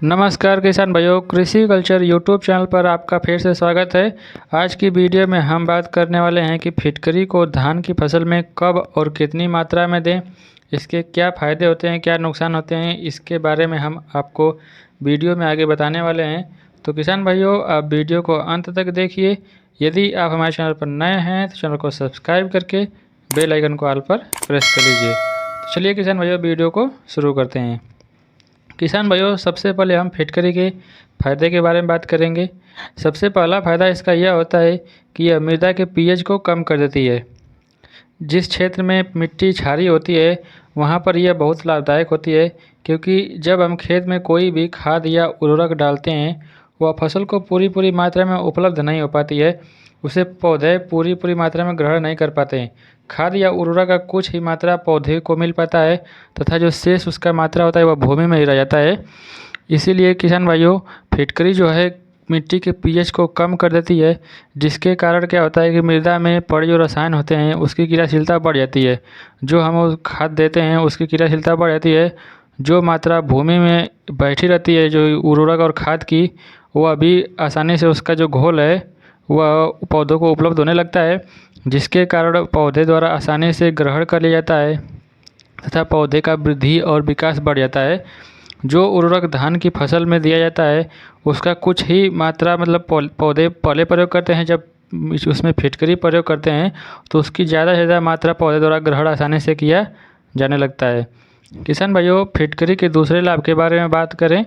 नमस्कार किसान भाइयों, कृषि कल्चर यूट्यूब चैनल पर आपका फिर से स्वागत है। आज की वीडियो में हम बात करने वाले हैं कि फिटकरी को धान की फसल में कब और कितनी मात्रा में दें, इसके क्या फ़ायदे होते हैं, क्या नुकसान होते हैं, इसके बारे में हम आपको वीडियो में आगे बताने वाले हैं। तो किसान भाइयों, आप वीडियो को अंत तक देखिए। यदि आप हमारे चैनल पर नए हैं तो चैनल को सब्सक्राइब करके बेल आइकन को ऑल पर प्रेस कर लीजिए। तो चलिए किसान भाइयों, वीडियो को शुरू करते हैं। किसान भाइयों, सबसे पहले हम फिटकरी के फ़ायदे के बारे में बात करेंगे। सबसे पहला फ़ायदा इसका यह होता है कि यह मृदा के पीएच को कम कर देती है। जिस क्षेत्र में मिट्टी क्षारीय होती है वहाँ पर यह बहुत लाभदायक होती है, क्योंकि जब हम खेत में कोई भी खाद या उर्वरक डालते हैं वह फसल को पूरी मात्रा में उपलब्ध नहीं हो पाती है। उसे पौधे पूरी मात्रा में ग्रहण नहीं कर पाते हैं। खाद या उर्वरक का कुछ ही मात्रा पौधे को मिल पाता है तथा जो शेष उसका मात्रा होता है वह भूमि में ही रह जाता है। इसीलिए किसान भाइयों, फिटकरी जो है मिट्टी के पीएच को कम कर देती है, जिसके कारण क्या होता है कि मृदा में पड़े जो रसायन होते हैं उसकी क्रियाशीलता बढ़ जाती है। जो हम उस खाद देते हैं उसकी क्रियाशीलता बढ़ जाती है। जो मात्रा भूमि में बैठी रहती है जो उर्वरक और खाद की, वह अभी आसानी से उसका जो घोल है वह पौधों को उपलब्ध होने लगता है, जिसके कारण पौधे द्वारा आसानी से ग्रहण कर लिया जाता है तथा पौधे का वृद्धि और विकास बढ़ जाता है। जो उर्वरक धान की फसल में दिया जाता है उसका कुछ ही मात्रा मतलब पौधे पहले प्रयोग करते हैं, जब उसमें फिटकरी प्रयोग करते हैं तो उसकी ज़्यादा से ज़्यादा मात्रा पौधे द्वारा ग्रहण आसानी से किया जाने लगता है। किसान भाइयों, फिटकरी के दूसरे लाभ के बारे में बात करें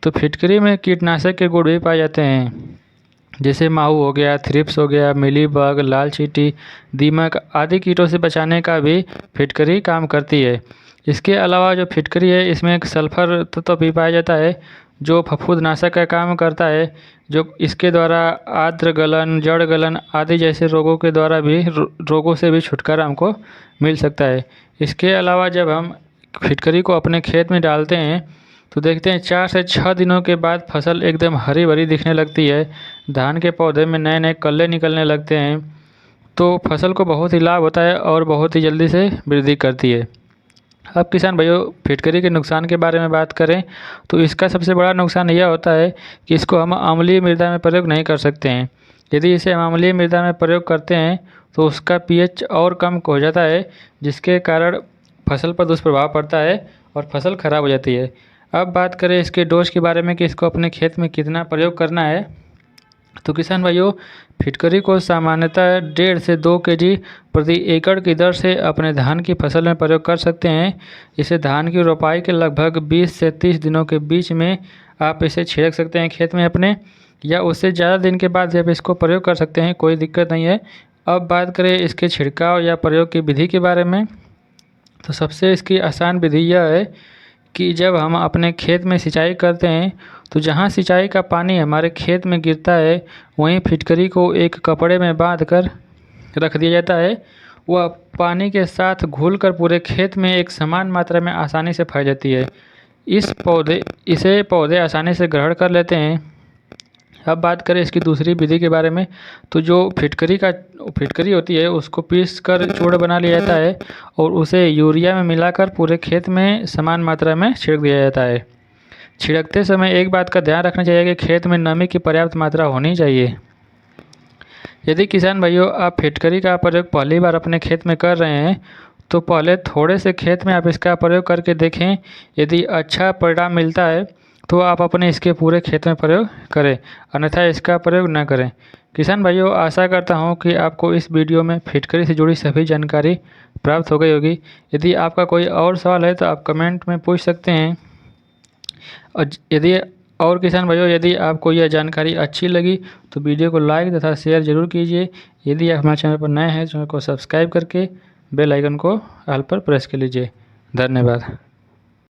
तो फिटकरी में कीटनाशक के गुण भी पाए जाते हैं, जैसे माहू हो गया, थ्रिप्स हो गया, मिलीबग, लाल चींटी, दीमक आदि कीटों से बचाने का भी फिटकरी काम करती है। इसके अलावा जो फिटकरी है इसमें एक सल्फर तत्व भी पाया जाता है जो फफूंदनाशक का काम करता है, जो इसके द्वारा आर्द्र गलन, जड़ गलन आदि जैसे रोगों से भी छुटकारा हमको मिल सकता है। इसके अलावा जब हम फिटकरी को अपने खेत में डालते हैं तो देखते हैं 4 से 6 दिनों के बाद फसल एकदम हरी भरी दिखने लगती है। धान के पौधे में नए नए कल्ले निकलने लगते हैं, तो फसल को बहुत ही लाभ होता है और बहुत ही जल्दी से वृद्धि करती है। अब किसान भाइयों, फिटकरी के नुकसान के बारे में बात करें तो इसका सबसे बड़ा नुकसान यह होता है कि इसको हम अम्लीय मृदा में प्रयोग नहीं कर सकते हैं। यदि इसे हम अम्लीय मृदा में प्रयोग करते हैं तो उसका पीएच और कम हो जाता है, जिसके कारण फसल पर दुष्प्रभाव पड़ता है और फसल खराब हो जाती है। अब बात करें इसके डोज के बारे में कि इसको अपने खेत में कितना प्रयोग करना है, तो किसान भाइयों, फिटकरी को सामान्यतः 1.5 से 2 केजी प्रति एकड़ की दर से अपने धान की फसल में प्रयोग कर सकते हैं। इसे धान की रोपाई के लगभग 20 से 30 दिनों के बीच में आप इसे छिड़क सकते हैं खेत में अपने, या उससे ज़्यादा दिन के बाद जब इसको प्रयोग कर सकते हैं, कोई दिक्कत नहीं है। अब बात करें इसके छिड़काव या प्रयोग की विधि के बारे में, तो सबसे इसकी आसान विधि यह है कि जब हम अपने खेत में सिंचाई करते हैं तो जहाँ सिंचाई का पानी हमारे खेत में गिरता है वहीं फिटकरी को एक कपड़े में बांध कर रख दिया जाता है। वह पानी के साथ घुलकर पूरे खेत में एक समान मात्रा में आसानी से फैल जाती है। इसे पौधे आसानी से ग्रहण कर लेते हैं। अब बात करें इसकी दूसरी विधि के बारे में, तो जो फिटकरी होती है उसको पीस कर चूर्ण बना लिया जाता है और उसे यूरिया में मिलाकर पूरे खेत में समान मात्रा में छिड़क दिया जाता है। छिड़कते समय एक बात का ध्यान रखना चाहिए कि खेत में नमी की पर्याप्त मात्रा होनी चाहिए। यदि किसान भाइयों आप फिटकरी का प्रयोग पहली बार अपने खेत में कर रहे हैं तो पहले थोड़े से खेत में आप इसका प्रयोग करके देखें। यदि अच्छा परिणाम मिलता है तो आप अपने इसके पूरे खेत में प्रयोग करें, अन्यथा इसका प्रयोग न करें। किसान भाइयों, आशा करता हूं कि आपको इस वीडियो में फिटकरी से जुड़ी सभी जानकारी प्राप्त हो गई होगी। यदि आपका कोई और सवाल है तो आप कमेंट में पूछ सकते हैं। और किसान भाइयों, यदि आपको यह जानकारी अच्छी लगी तो वीडियो को लाइक तथा शेयर जरूर कीजिए। यदि आप हमारे चैनल पर नए हैं तो चैनल को सब्सक्राइब करके बेल आइकन को ऑल पर प्रेस कर लीजिए। धन्यवाद।